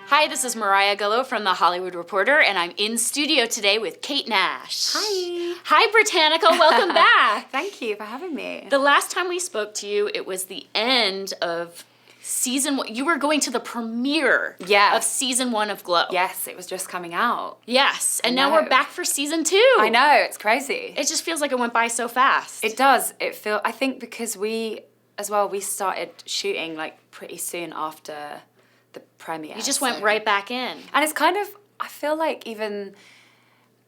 Hi, this is Mariah Gullo from The Hollywood Reporter, and I'm in studio today with Kate Nash. Hi. Hi, Britannica. Welcome back. Thank you for having me. The last time we spoke to you, it was the end of season one. You were going to the premiere of season 1 of Glow. Yes, it was just coming out. Yes, and now we're back for season 2. I know, it's crazy. It just feels like it went by so fast. It does. I think because we started shooting like pretty soon after the premiere. You just went right back in. And it's kind of, I feel like even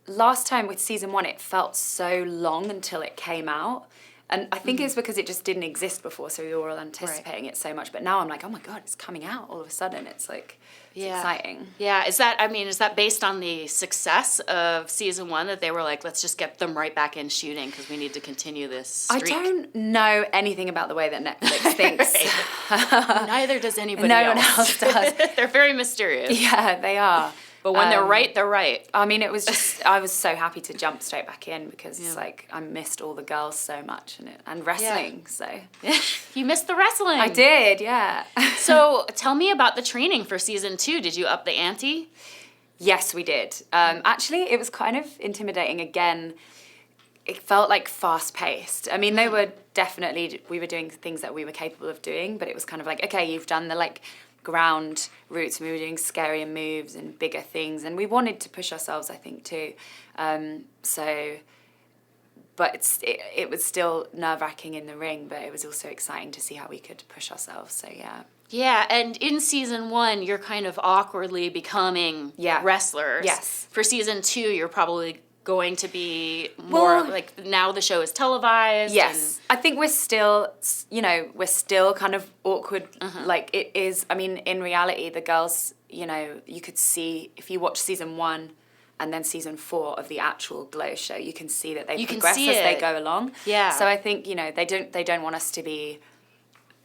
last time with season 1, it felt so long until it came out. And I think it's because it just didn't exist before, so we were all anticipating it so much. But now I'm like, oh my God, it's coming out all of a sudden. It's like, it's exciting. Yeah, is that based on the success of season 1 that they were like, let's just get them right back in shooting because we need to continue this streak? I don't know anything about the way that Netflix thinks. Neither does anybody else. No one else does. They're very mysterious. Yeah, they are. But when they're right, they're right. I mean, it was just, I was so happy to jump straight back in because it's like, I missed all the girls so much and wrestling, so. You missed the wrestling. I did, yeah. So tell me about the training for season 2. Did you up the ante? Yes, we did. Actually, it was kind of intimidating again. It felt like fast-paced. I mean, we were doing things that we were capable of doing, but it was kind of like, okay, you've done the like ground routes, and we were doing scarier moves and bigger things, and we wanted to push ourselves, I think, too. But it was still nerve-wracking in the ring, but it was also exciting to see how we could push ourselves, so yeah. Yeah, and in season 1, you're kind of awkwardly becoming wrestlers. Yes. For season 2, you're probably going to be more like, now the show is televised. Yes. I think we're still kind of awkward. Like it is, I mean, in reality, the girls, you could see, if you watch season 1 and then season 4 of the actual Glow show, you can see that they progress as they go along. Yeah. So I think, they don't want us to be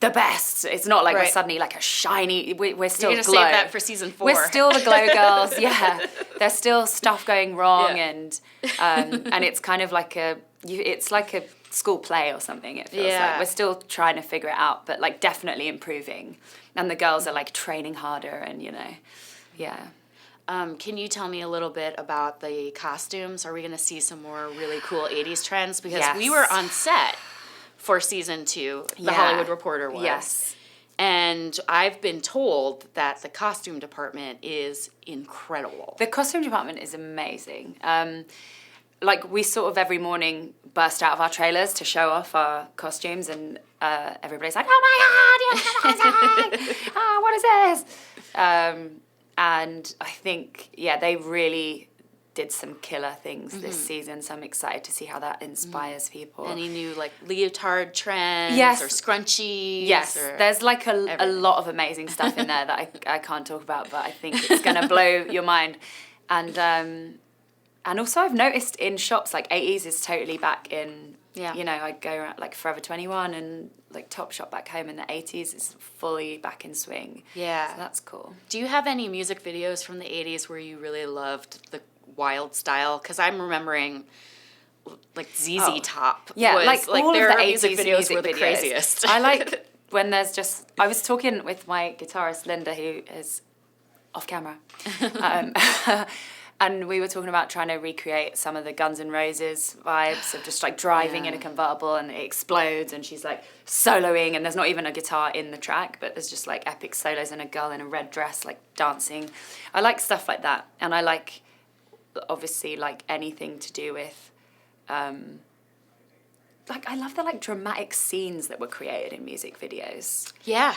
the best. It's not like we're suddenly like a shiny, we're still You're Glow. You're going to save that for season 4. We're still the Glow girls, yeah. There's still stuff going wrong and it's kind of like it's like a school play or something, it feels like. We're still trying to figure it out, but like definitely improving. And the girls are like training harder and, Can you tell me a little bit about the costumes? Are we going to see some more really cool 80s trends? Because we were on set for season 2, The Hollywood Reporter was. Yes. And I've been told that the costume department is incredible. The costume department is amazing. Like, we sort of every morning burst out of our trailers to show off our costumes, and everybody's like, oh my God, what is this? And I think, they really did some killer things this season, so I'm excited to see how that inspires people. Any new like leotard trends or scrunchies? Yes, there's like a lot of amazing stuff in there that I can't talk about, but I think it's going to blow your mind. And also I've noticed in shops, like 80s is totally back in, I go around like Forever 21 and like Topshop back home in the 80s is fully back in swing. Yeah. So that's cool. Do you have any music videos from the 80s where you really loved the wild style? Because I'm remembering like ZZ Top. Yeah, like all their of the 80s music videos were the craziest. I like when there's just, I was talking with my guitarist Linda, who is off camera, and we were talking about trying to recreate some of the Guns N' Roses vibes of just like driving in a convertible and it explodes and she's like soloing and there's not even a guitar in the track, but there's just like epic solos and a girl in a red dress like dancing. I like stuff like that, and I like, obviously, like anything to do with like, I love the like dramatic scenes that were created in music videos. Yeah.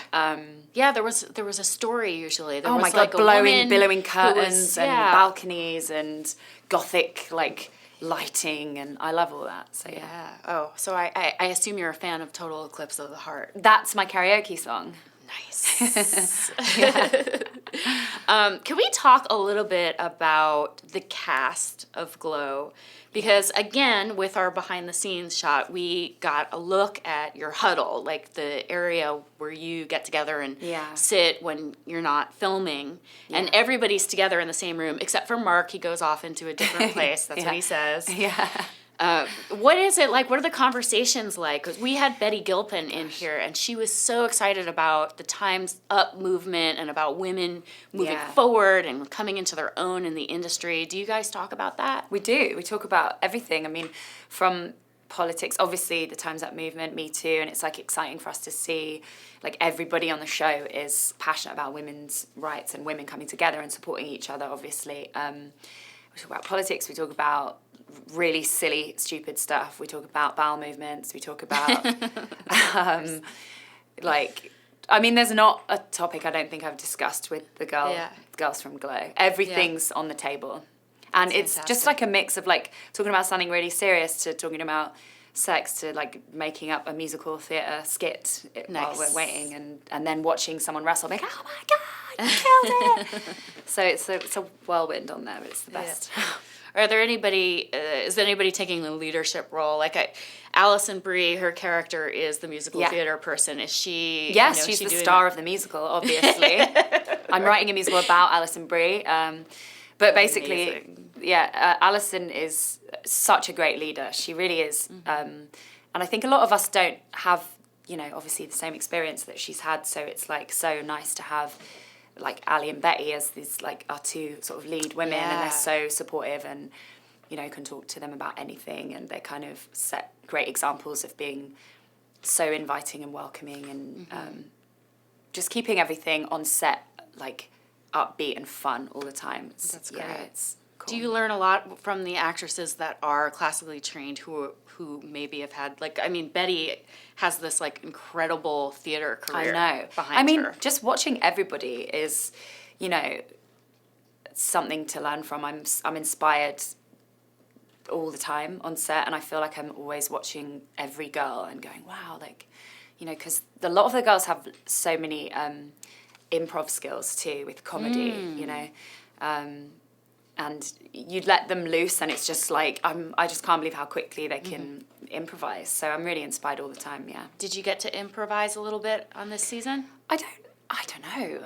There was a story usually. There was my God, like billowing curtains and balconies and gothic like lighting, and I love all that. So yeah. Oh, so I assume you're a fan of Total Eclipse of the Heart. That's my karaoke song. Nice. Can we talk a little bit about the cast of Glow? Because again, with our behind the scenes shot, we got a look at your huddle, like the area where you get together and sit when you're not filming. Yeah. And everybody's together in the same room, except for Mark. He goes off into a different place. That's what he says. Yeah. What is it like? What are the conversations like? Because we had Betty Gilpin in here, and she was so excited about the Time's Up movement and about women moving forward and coming into their own in the industry. Do you guys talk about that? We do. We talk about everything. I mean, from politics, obviously the Time's Up movement, Me Too, and it's like exciting for us to see like everybody on the show is passionate about women's rights and women coming together and supporting each other, obviously. We talk about politics, we talk about really silly, stupid stuff. We talk about bowel movements. We talk about, there's not a topic I don't think I've discussed with the girls from Glow. Everything's on the table. And it's fantastic. Just like a mix of like talking about something really serious to talking about sex to like making up a musical theatre skit while we're waiting and then watching someone wrestle, like, oh my God, you killed it. So it's a whirlwind on there, but it's the best. Yeah. Is there anybody taking the leadership role? Like Alison Brie, her character is the musical theater person. Is she? Yes, she's the star of the musical, obviously. I'm writing a musical about Alison Brie. But basically, Alison is such a great leader. She really is. And I think a lot of us don't have, obviously the same experience that she's had. So it's like so nice to have like Ali and Betty as these like our two sort of lead women, and they're so supportive and can talk to them about anything, and they kind of set great examples of being so inviting and welcoming and just keeping everything on set like upbeat and fun all the time. That's great. It's cool. Do you learn a lot from the actresses that are classically trained who maybe have had Betty has this like incredible theater career behind her. Just watching everybody is, something to learn from. I'm inspired all the time on set, and I feel like I'm always watching every girl and going, wow, like, because a lot of the girls have so many improv skills too with comedy, and you let them loose and it's just like I just can't believe how quickly they can improvise. So I'm really inspired all the time. Yeah. Did you get to improvise a little bit on this season? I don't know.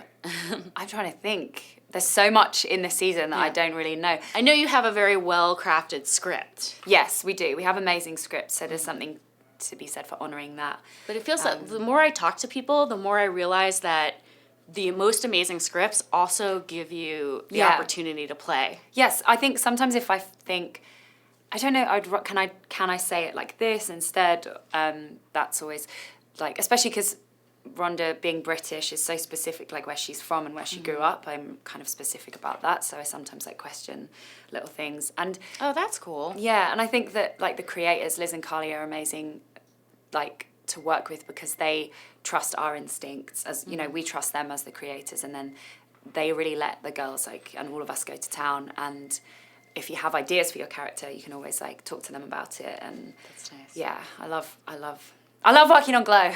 I'm trying to think. There's so much in this season that I don't really know. I know you have a very well crafted script. Yes, we do. We have amazing scripts, so there's something to be said for honouring that. But it feels like the more I talk to people, the more I realize that the most amazing scripts also give you the opportunity to play. Yes, I think sometimes if I think, I don't know, can I say it like this instead? That's always like, especially because Rhonda being British is so specific, like where she's from and where she grew up. I'm kind of specific about that, so I sometimes like question little things. And oh, that's cool. Yeah, and I think that like the creators, Liz and Carly, are amazing, like to work with because they trust our instincts as we trust them as the creators, and then they really let the girls and all of us go to town, and if you have ideas for your character you can always talk to them about it. And that's nice. Yeah, I love working on Glow.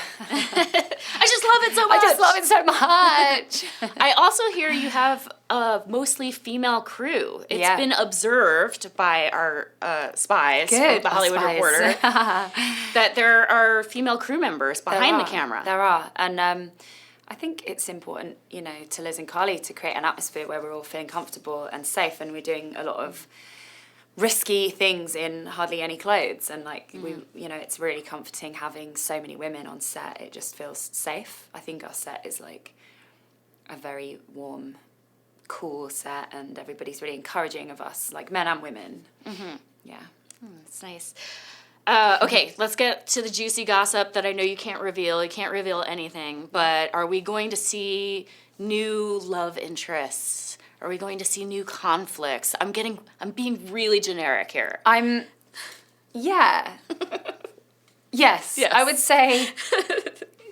I just love it so much. I just love it so much. I also hear you have a mostly female crew. It's been observed by our spies, the Hollywood Reporter, that there are female crew members behind the camera. There are. And I think it's important, to Liz and Carly to create an atmosphere where we're all feeling comfortable and safe, and we're doing a lot of risky things in hardly any clothes, and it's really comforting having so many women on set. It just feels safe. I think our set is like a very warm, cool set, and everybody's really encouraging of us, like men and women. Yeah. That's nice. Okay, let's get to the juicy gossip that I know you can't reveal. You can't reveal anything, but are we going to see new love interests? Are we going to see new conflicts? I'm being really generic here. Yes. Yes. I would say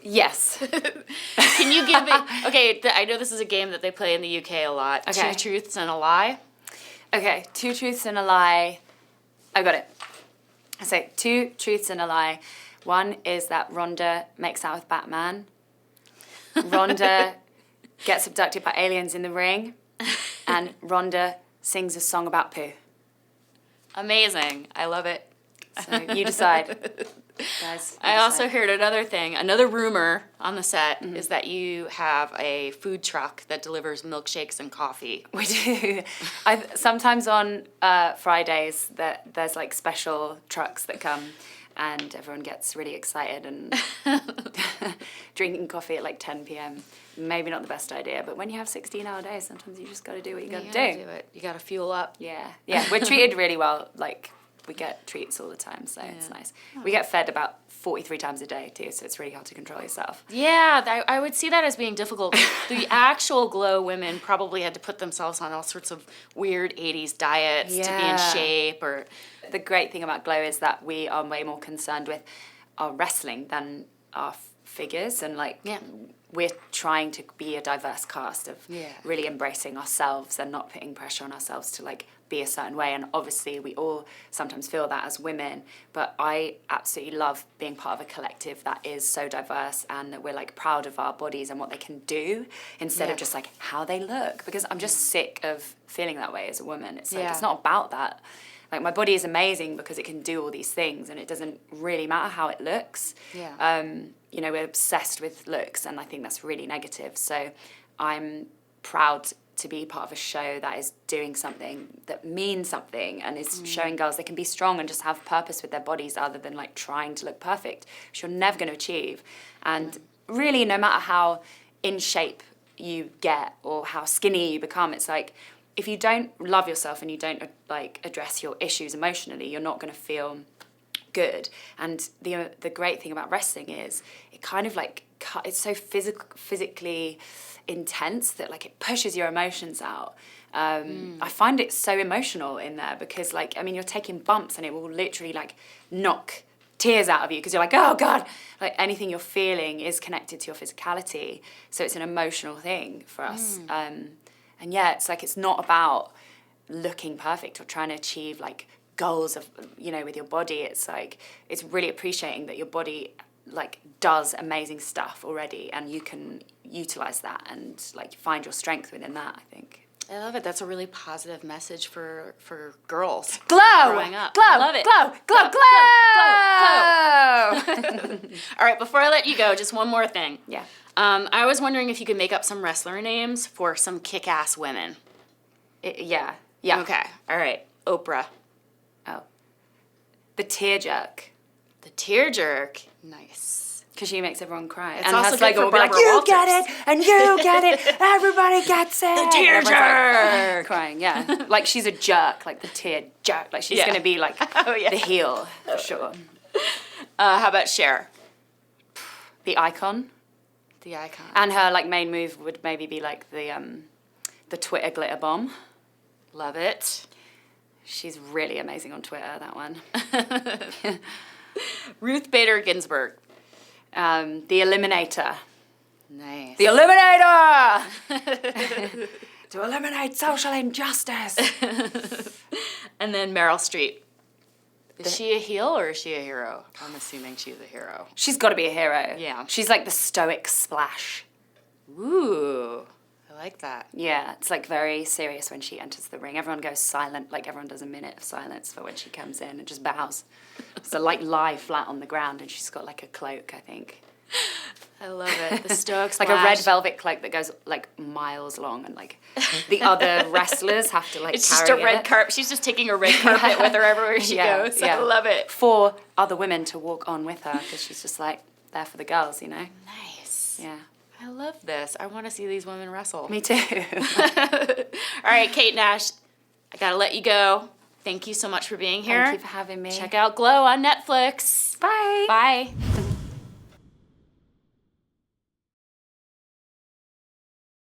yes. Can you give me, I know this is a game that they play in the UK a lot. Okay. 2 truths and a lie. Okay, 2 truths and a lie. I got it. I say 2 truths and a lie. One is that Rhonda makes out with Batman. Rhonda gets abducted by aliens in the ring. And Rhonda sings a song about poo. Amazing. I love it. So you decide. guys. I also heard another rumor on the set is that you have a food truck that delivers milkshakes and coffee. We do. Sometimes on Fridays there's like special trucks that come and everyone gets really excited and drinking coffee at like 10 p.m. Maybe not the best idea, but when you have 16-hour days, sometimes you just got to do what you got to do. You got to fuel up. Yeah. We're treated really well. Like, we get treats all the time, so it's nice. We get fed about 43 times a day too, so it's really hard to control yourself. Yeah, I would see that as being difficult. The actual Glow women probably had to put themselves on all sorts of weird 80s diets to be in shape. Or the great thing about Glow is that we are way more concerned with our wrestling than our figures, and like we're trying to be a diverse cast of really embracing ourselves and not putting pressure on ourselves to like be a certain way. And obviously we all sometimes feel that as women, but I absolutely love being part of a collective that is so diverse and that we're like proud of our bodies and what they can do instead of just like how they look, because I'm just sick of feeling that way as a woman. It's like it's not about that. Like, my body is amazing because it can do all these things and it doesn't really matter how it looks. You know, we're obsessed with looks and I think that's really negative. So I'm proud to be part of a show that is doing something that means something and is showing girls they can be strong and just have purpose with their bodies other than like trying to look perfect, which you're never going to achieve. And really, no matter how in shape you get or how skinny you become, it's like, if you don't love yourself and you don't like address your issues emotionally, you're not going to feel good. And the great thing about wrestling is it kind of like it's so physically intense that like it pushes your emotions out. I find it so emotional in there because like, I mean, you're taking bumps and it will literally like knock tears out of you because you're like, oh God, like anything you're feeling is connected to your physicality. So it's an emotional thing for us. And yeah, it's like, it's not about looking perfect or trying to achieve like goals of, you know, with your body. It's like, it's really appreciating that your body like does amazing stuff already and you can utilize that and like find your strength within that, I think. I love it. That's a really positive message for girls. Glow! Growing up. Glow! I love it. Glow! All right, before I let you go, just one more thing. Yeah. I was wondering if you could make up some wrestler names for some kick-ass women. Yeah. Okay. All right. Oprah. Oh. The tear jerk. The tear jerk. Nice. Because she makes everyone cry. It's and also good for Barbara Walters. You get it, and you get it, everybody gets it. The tear jerk. Like, crying, yeah. Like she's a jerk, like the tear jerk. Like she's going to be like the heel, for sure. How about Cher? The icon. The icon. And her like main move would maybe be like the Twitter glitter bomb. Love it. She's really amazing on Twitter, that one. Ruth Bader Ginsburg. The Eliminator. Nice. The Eliminator! To eliminate social injustice. And then Meryl Streep. Is she a heel or is she a hero? I'm assuming she's a hero. She's got to be a hero. Yeah. She's like the stoic Splash. Ooh, I like that. Yeah, it's like very serious when she enters the ring. Everyone goes silent, like everyone does a minute of silence for when she comes in and just bows. So like lie flat on the ground and she's got like a cloak, I think. I love it. The stoic Splash. Like a red velvet cloak that goes like miles long and like the other wrestlers have to like it's carry just a red carpet. She's just taking a red carpet with her everywhere she goes. Yeah. I love it. For other women to walk on with her because she's just like there for the girls, you know? Nice. Yeah. I love this. I want to see these women wrestle. Me too. All right, Kate Nash, I got to let you go. Thank you so much for being here. Thank you for having me. Check out Glow on Netflix. Bye. Bye.